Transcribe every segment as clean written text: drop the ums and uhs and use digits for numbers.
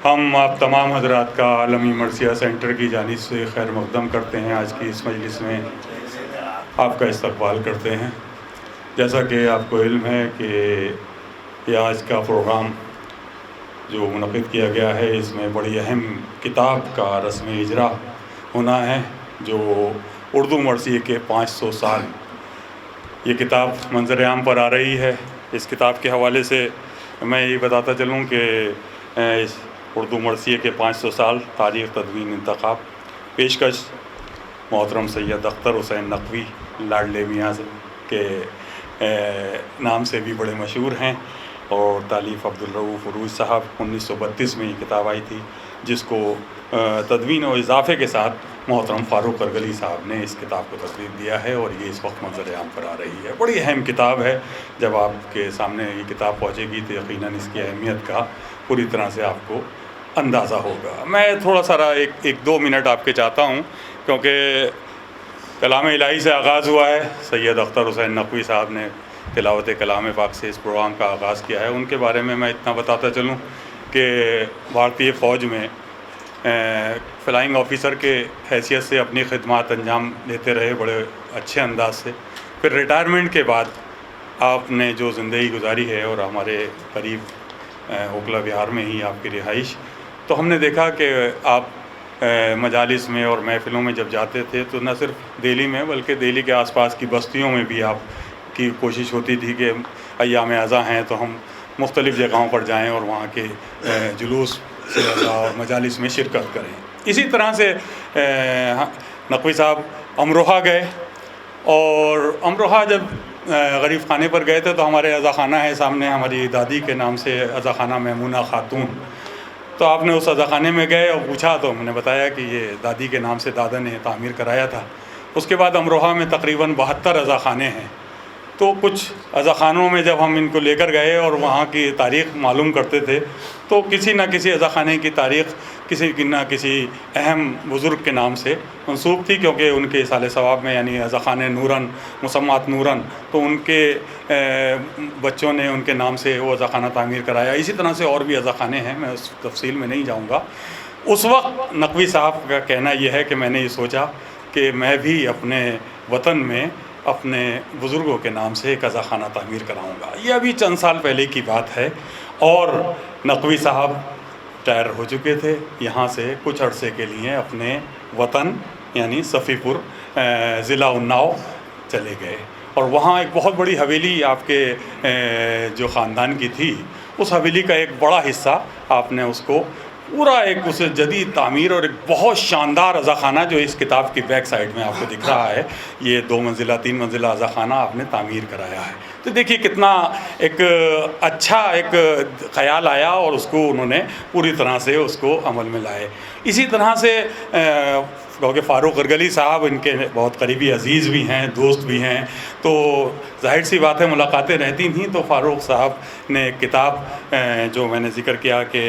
ہم آپ تمام حضرات کا عالمی مرثیہ سینٹر کی جانب سے خیر مقدم کرتے ہیں. آج کی اس مجلس میں آپ کا استقبال کرتے ہیں. جیسا کہ آپ کو علم ہے کہ یہ آج کا پروگرام جو منعقد کیا گیا ہے اس میں بڑی اہم کتاب کا رسم اجرا ہونا ہے جو اردو مرثیے کے 500 سال. یہ کتاب منظر عام پر آ رہی ہے. اس کتاب کے حوالے سے میں یہ بتاتا چلوں کہ اس اردو مرثیے کے 500 سال تاریخ تدوین انتخاب پیشکش محترم سید اختر حسین نقوی لاڈلے میاں کے نام سے بھی بڑے مشہور ہیں، اور تالیف عبدالرؤف عروج صاحب 1932 میں یہ کتاب آئی تھی، جس کو تدوین و اضافے کے ساتھ محترم فاروق ارغلی صاحب نے اس کتاب کو ترتیب دیا ہے، اور یہ اس وقت منظر عام پر آ رہی ہے. بڑی اہم کتاب ہے. جب آپ کے سامنے یہ کتاب پہنچے گی تو یقیناً اس کی اہمیت کا پوری طرح سے آپ کو اندازہ ہوگا. میں تھوڑا سا ایک دو منٹ آپ کے چاہتا ہوں، کیونکہ کلام الہی سے آغاز ہوا ہے. سید اختر حسین نقوی صاحب نے تلاوت کلام پاک سے اس پروگرام کا آغاز کیا ہے. ان کے بارے میں اتنا بتاتا چلوں کہ بھارتی فوج میں فلائنگ آفیسر کے حیثیت سے اپنی خدمات انجام دیتے رہے بڑے اچھے انداز سے. پھر ریٹائرمنٹ کے بعد آپ نے جو زندگی گزاری ہے، اور ہمارے قریب اوکھلا بہار میں ہی آپ کی رہائش، تو ہم نے دیکھا کہ آپ مجالس میں اور محفلوں میں جب جاتے تھے تو نہ صرف دہلی میں بلکہ دہلی کے آس پاس کی بستیوں میں بھی آپ کی کوشش ہوتی تھی کہ ایام ازاں ہیں تو ہم مختلف جگہوں پر جائیں اور وہاں کے جلوس اور مجالس میں شرکت کریں. اسی طرح سے نقوی صاحب امروہہ گئے، اور امروہہ جب غریب خانے پر گئے تھے تو ہمارے عزا خانہ ہے سامنے، ہماری دادی کے نام سے عزا خانہ میمونہ خاتون. تو آپ نے اس عزا خانے میں گئے اور پوچھا تو ہم نے بتایا کہ یہ دادی کے نام سے دادا نے تعمیر کرایا تھا. اس کے بعد امروہہ میں تقریباً 72 عزا خانے ہیں. تو کچھ عزا خانوں میں جب ہم ان کو لے کر گئے اور وہاں کی تاریخ معلوم کرتے تھے تو کسی نہ کسی عزا خانے کی تاریخ کسی نہ کسی اہم بزرگ کے نام سے منسوب تھی، کیونکہ ان کے سال ثواب میں یعنی عزا خانے نورن مسمات نورن، تو ان کے بچوں نے ان کے نام سے وہ عزا خانہ تعمیر کرایا. اسی طرح سے اور بھی عزا خانے ہیں، میں اس تفصیل میں نہیں جاؤں گا. اس وقت نقوی صاحب کا کہنا یہ ہے کہ میں نے یہ سوچا کہ میں بھی اپنے وطن میں اپنے بزرگوں کے نام سے ایک عزا خانہ تعمیر کراؤں گا. یہ ابھی چند سال پہلے کی بات ہے، اور نقوی صاحب ریٹائر ہو چکے تھے. یہاں سے کچھ عرصے کے لیے اپنے وطن یعنی صفی پور ضلع اناؤ چلے گئے، اور وہاں ایک بہت بڑی حویلی آپ کے جو خاندان کی تھی، اس حویلی کا ایک بڑا حصہ آپ نے اس کو پورا ایک اسے جدید تعمیر اور ایک بہت شاندار عزا خانہ جو اس کتاب کی بیک سائڈ میں آپ کو دکھ رہا ہے، یہ 2 منزلہ 3 منزلہ عزا خانہ آپ نے تعمیر کرایا ہے. تو دیکھیے کتنا ایک اچھا ایک خیال آیا، اور اس کو انہوں نے پوری طرح سے اس کو عمل میں لائے. اسی طرح سے کیونکہ فاروق ارغلی صاحب ان کے بہت قریبی عزیز بھی ہیں، دوست بھی ہیں، تو ظاہر سی بات ہے ملاقاتیں رہتی تھیں. تو فاروق صاحب نے ایک کتاب جو میں نے ذکر کیا کہ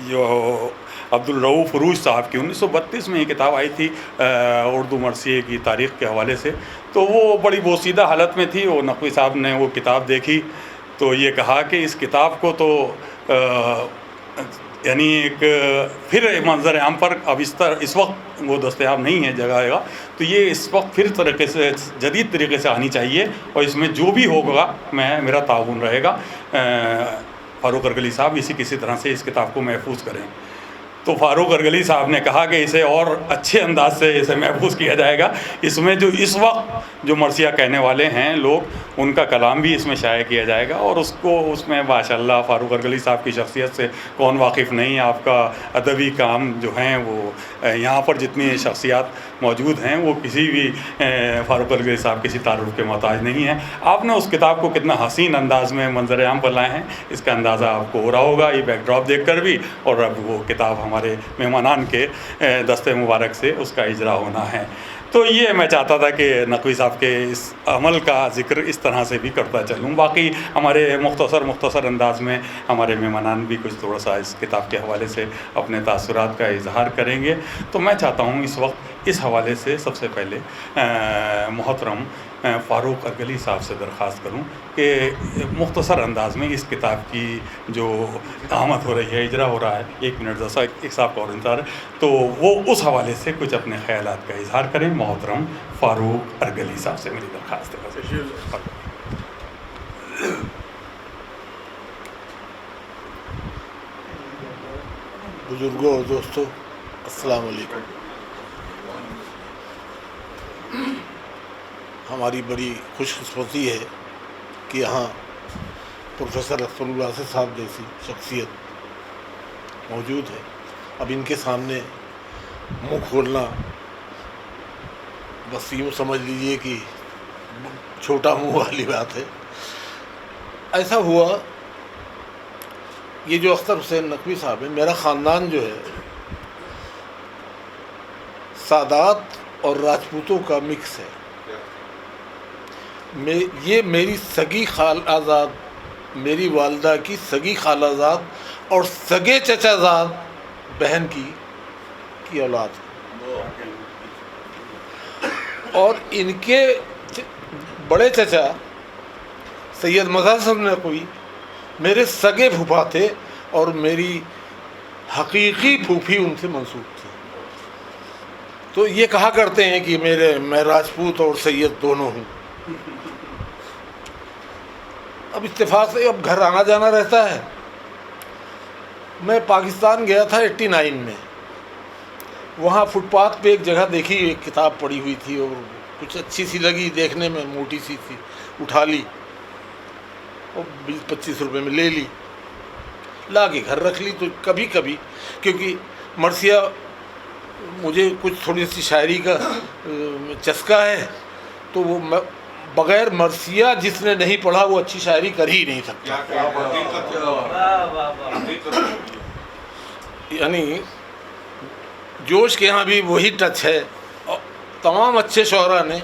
جو عبدالرؤف عروج صاحب کی 1932 میں یہ کتاب آئی تھی اردو مرثیے کی تاریخ کے حوالے سے، تو وہ بڑی بوسیدہ حالت میں تھی. وہ نقوی صاحب نے وہ کتاب دیکھی تو یہ کہا کہ اس کتاب کو تو یعنی ایک پھر منظر عام پر اب اس وقت وہ دستیاب نہیں ہے جگہ، تو یہ اس وقت پھر طریقے سے جدید طریقے سے آنی چاہیے، اور اس میں جو بھی ہوگا میرا تعاون رہے گا. فاروق ارغلی صاحب کسی طرح سے اس کتاب کو محفوظ کریں. تو فاروق ارغلی صاحب نے کہا کہ اسے اور اچھے انداز سے اسے محفوظ کیا جائے گا. اس میں جو اس وقت جو مرثیہ کہنے والے ہیں لوگ، ان کا کلام بھی اس میں شائع کیا جائے گا، اور اس میں ماشاء اللہ فاروق ارغلی صاحب کی شخصیت سے کون واقف نہیں. آپ کا ادبی کام جو ہیں وہ یہاں پر جتنی شخصیات موجود ہیں وہ کسی بھی فاروق ارغلی صاحب کسی تعارف کے محتاج نہیں ہیں. آپ نے اس کتاب کو کتنا حسین انداز میں منظر عام پر لائے ہیں، اس کا اندازہ آپ کو ہو رہا ہوگا یہ بیک ڈراپ دیکھ کر بھی. اور اب وہ کتاب ہمارے مہمانان کے دستے مبارک سے اس کا اجرا ہونا ہے. تو یہ میں چاہتا تھا کہ نقوی صاحب کے اس عمل کا ذکر اس طرح سے بھی کرتا چلوں. باقی ہمارے مختصر انداز میں ہمارے مہمانان بھی کچھ تھوڑا سا اس کتاب کے حوالے سے اپنے تاثرات کا اظہار کریں گے. تو میں چاہتا ہوں اس وقت اس حوالے سے سب سے پہلے محترم فاروق ارگلی صاحب سے درخواست کروں کہ مختصر انداز میں اس کتاب کی جو آمد ہو رہی ہے، اجرا ہو رہا ہے، 1 منٹ ذرا ایک صاحب کا اور انتظار ہے، تو وہ اس حوالے سے کچھ اپنے خیالات کا اظہار کریں۔ محترم فاروق ارگلی صاحب سے میری درخواست ہے۔ بزرگوں اور دوستوں، السلام علیکم۔ ہماری بڑی خوش قسمتی ہے کہ یہاں پروفیسر اختر اللہ صاحب جیسی شخصیت موجود ہے۔ اب ان کے سامنے منہ کھولنا بس یوں سمجھ لیجئے کہ چھوٹا منہ والی بات ہے۔ ایسا ہوا، یہ جو اختر حسین نقوی صاحب ہے، میرا خاندان جو ہے سادات اور راجپوتوں کا مکس ہے۔ یہ میری سگی خالہ زاد، میری والدہ کی سگی خالہ زاد اور سگے چچا زاد بہن کی اولاد ہے، اور ان کے بڑے چچا سید مظہر حسن نقوی میرے سگے پھوپھا تھے، اور میری حقیقی پھوپھی ان سے منسوب تھی۔ تو یہ کہا کرتے ہیں کہ میں راجپوت اور سید دونوں ہوں۔ اب اتفاق سے اب گھر آنا جانا رہتا ہے۔ میں پاکستان گیا تھا 89 میں، وہاں فٹ پاتھ پہ ایک جگہ دیکھی، ایک کتاب پڑی ہوئی تھی اور کچھ اچھی سی لگی، دیکھنے میں موٹی سی تھی، اٹھا لی اور 20-25 روپے میں لے لی، لا کے گھر رکھ لی۔ تو کبھی کبھی کیونکہ مرثیہ مجھے کچھ تھوڑی سی شاعری کا چسکا ہے، تو وہ بغیر مرثیہ جس نے نہیں پڑھا وہ اچھی شاعری کر ہی نہیں سکتا۔ یعنی جوش کے یہاں بھی وہی ٹچ ہے۔ تمام اچھے شعراء نے،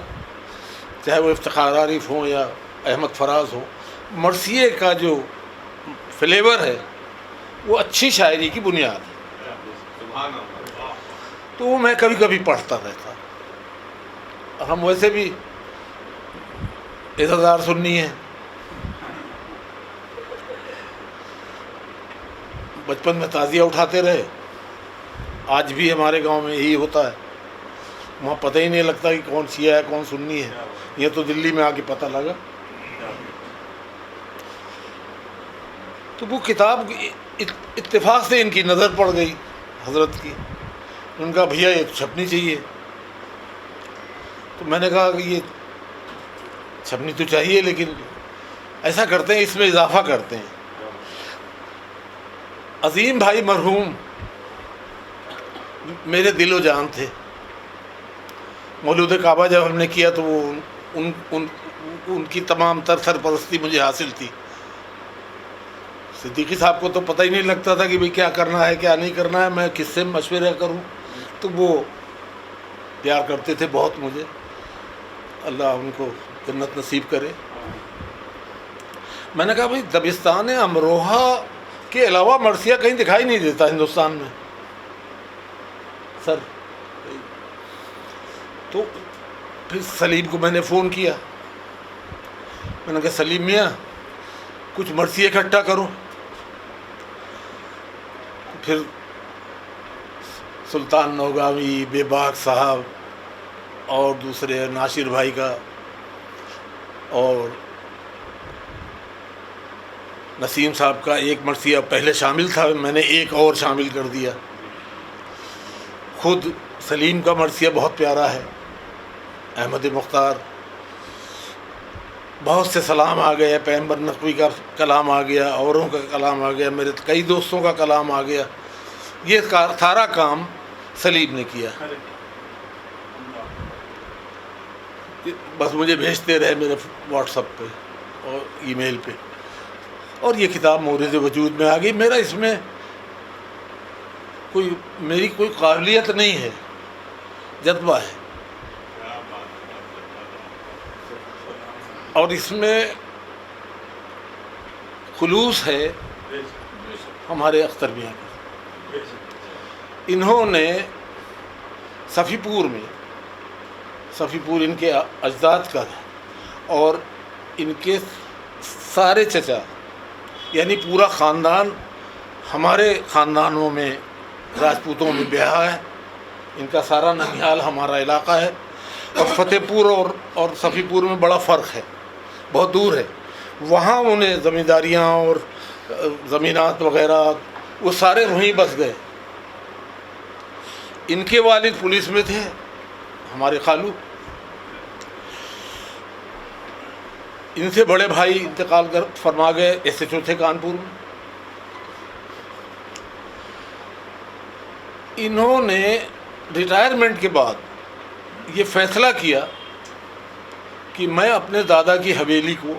چاہے وہ افتخار عارف ہوں یا احمد فراز ہوں، مرثیے کا جو فلیور ہے وہ اچھی شاعری کی بنیاد ہے۔ تو وہ میں کبھی کبھی پڑھتا رہتا۔ ہم ویسے بھی اعتدار سننی ہے۔ بچپن میں تعزیہ اٹھاتے رہے، آج بھی ہمارے گاؤں میں یہی ہوتا ہے۔ وہاں پتہ ہی نہیں لگتا کہ کون شیعہ ہے کون سنی ہے، یہ تو دلی میں آ کے پتہ لگا۔ تو وہ کتاب اتفاق سے ان کی نظر پڑ گئی حضرت کی، ان کا بھیا یہ چھپنی چاہیے۔ تو میں نے کہا کہ یہ چھپنی تو چاہیے، لیکن ایسا کرتے ہیں اس میں اضافہ کرتے ہیں۔ عظیم بھائی مرحوم میرے دل و جان تھے۔ مولود کعبہ جب ہم نے کیا تو وہ ان کی تمام تر سرپرستی مجھے حاصل تھی۔ صدیقی صاحب کو تو پتہ ہی نہیں لگتا تھا کہ بھئی کیا کرنا ہے کیا نہیں کرنا ہے، میں کس سے مشورہ کروں۔ تو وہ پیار کرتے تھے بہت مجھے، اللہ ان کو جنت نصیب کرے۔ میں نے کہا بھئی دبستان امروہہ کے علاوہ مرثیہ کہیں دکھائی نہیں دیتا ہندوستان میں سر۔ تو پھر سلیم کو میں نے فون کیا، میں نے کہا سلیم میاں کچھ مرثیہ اکٹھا کرو۔ پھر سلطان نوگاوی، بے باک صاحب اور دوسرے ناشر بھائی کا اور نسیم صاحب کا ایک مرثیہ پہلے شامل تھا، میں نے ایک اور شامل کر دیا۔ خود سلیم کا مرثیہ بہت پیارا ہے، احمد مختار، بہت سے سلام آ گئے، پیغمبر نقوی کا کلام آ گیا، اوروں کا کلام آ گیا، میرے کئی دوستوں کا کلام آ گیا۔ یہ سارا کام سلیم نے کیا، بس مجھے بھیجتے رہے میرے واٹس ایپ پہ اور ای میل پہ، اور یہ کتاب مورد وجود میں آ گئی۔ میرا اس میں میری کوئی قابلیت نہیں ہے، جذبہ ہے، اور اس میں خلوص ہے ہمارے اختر میاں کا۔ انہوں نے صفی پور میں، صفی پور ان کے اجداد کا ہے، اور ان کے سارے چچا یعنی پورا خاندان ہمارے خاندانوں میں راجپوتوں میں بیاہ ہے. ان کا سارا ننیال ہمارا علاقہ ہے. اور فتح پور اور صفی پور میں بڑا فرق ہے, بہت دور ہے. وہاں انہیں زمینداریاں اور زمینات وغیرہ وہ سارے وہیں بس گئے. ان کے والد پولیس میں تھے, ہمارے خالو. ان سے بڑے بھائی انتقال فرما گئے, SHO تھے کانپور میں. انہوں نے ریٹائرمنٹ کے بعد یہ فیصلہ کیا کہ میں اپنے دادا کی حویلی کو,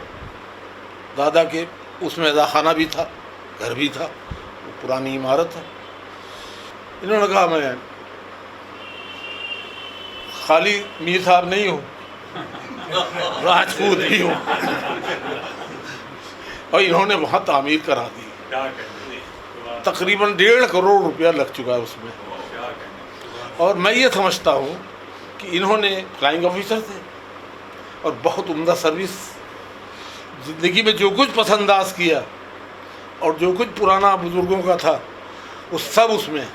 دادا کے اس میں اضاخانہ بھی تھا, گھر بھی تھا, وہ پرانی عمارت ہے. انہوں نے کہا میں خالی میر صاحب نہیں ہوں, راجپوت بھی ہوں. اور انہوں نے وہاں تعمیر کرا دی. تقریباً 1.5 کروڑ روپیہ لگ چکا ہے اس میں. اور میں یہ سمجھتا ہوں کہ انہوں نے فلائنگ آفیسر تھے اور بہت عمدہ سروس, زندگی میں جو کچھ پسنداز کیا اور جو کچھ پرانا بزرگوں کا تھا وہ سب اس میں.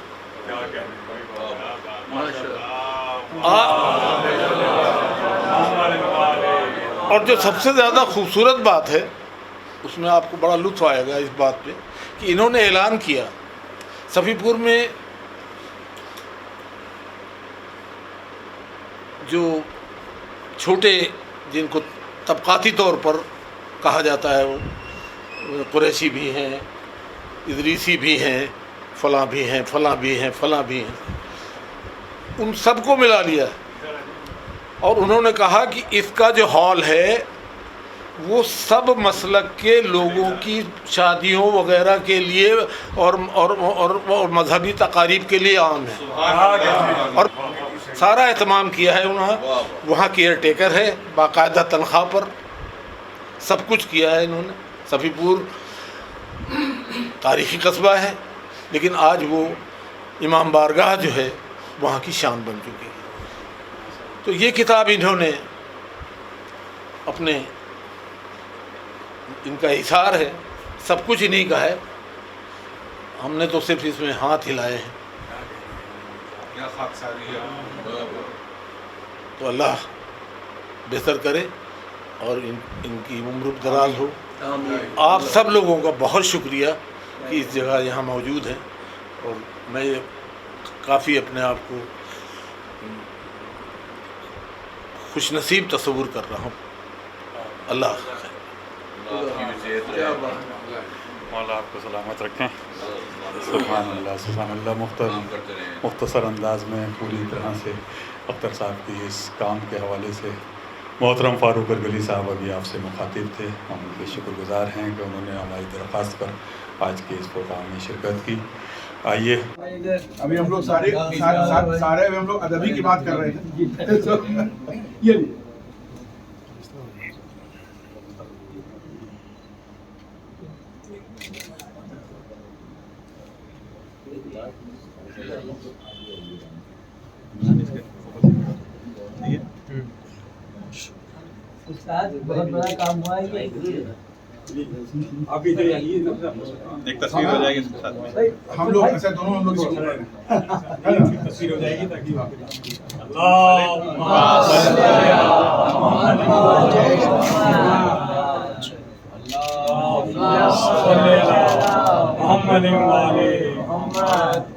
اور جو سب سے زیادہ خوبصورت بات ہے اس میں آپ کو بڑا لطف آئے گا اس بات پہ کہ انہوں نے اعلان کیا صفی پور میں جو چھوٹے, جن کو طبقاتی طور پر کہا جاتا ہے, وہ قریشی بھی ہیں, ادریسی بھی ہیں, فلاں بھی ہیں, فلاں بھی ہیں, فلاں بھی ہیں, ان سب کو ملا لیا. اور انہوں نے کہا کہ اس کا جو ہال ہے وہ سب مسلک کے لوگوں کی شادیوں وغیرہ کے لیے اور مذہبی تقاریب کے لیے عام ہے. اور سارا اہتمام کیا ہے انہوں نے. وہاں کیئر ٹیکر ہے باقاعدہ تنخواہ پر, سب کچھ کیا ہے انہوں نے. صفی پور تاریخی قصبہ ہے لیکن آج وہ امام بارگاہ جو ہے وہاں کی شان بن چکی ہے. تو یہ کتاب انہوں نے اپنے, ان کا اثار ہے, سب کچھ انہی کا ہے. ہم نے تو صرف اس میں ہاتھ ہلائے ہیں. تو اللہ بہتر کرے اور ان کی عمر دراز ہو. آپ سب لوگوں کا بہت شکریہ کہ اس جگہ یہاں موجود ہیں, اور میں کافی اپنے آپ کو خوش نصیب تصور کر رہا ہوں. اللہ مولا آپ کو سلامت رکھیں. سبحان اللہ. مختصر انداز میں پوری طرح سے اختر صاحب کی اس کام کے حوالے سے محترم فاروق ارگلی صاحب ابھی آپ سے مخاطب تھے. ہم ان کے شکر گزار ہیں کہ انہوں نے ہماری درخواست پر آج کے اس پروگرام میں شرکت کی. آئیے ابھی ہم لوگ سارے ہم لوگ ادبی کی بات کر رہے ہیں. استاد بہت بڑا کام ہوا ہے. آپ ادھر آئیے, ایک تصویر ہو جائے گی اس کے ساتھ میں. ہم لوگ ایسے دونوں ہم لوگ تصویر ہو جائے گی تاکہ محمد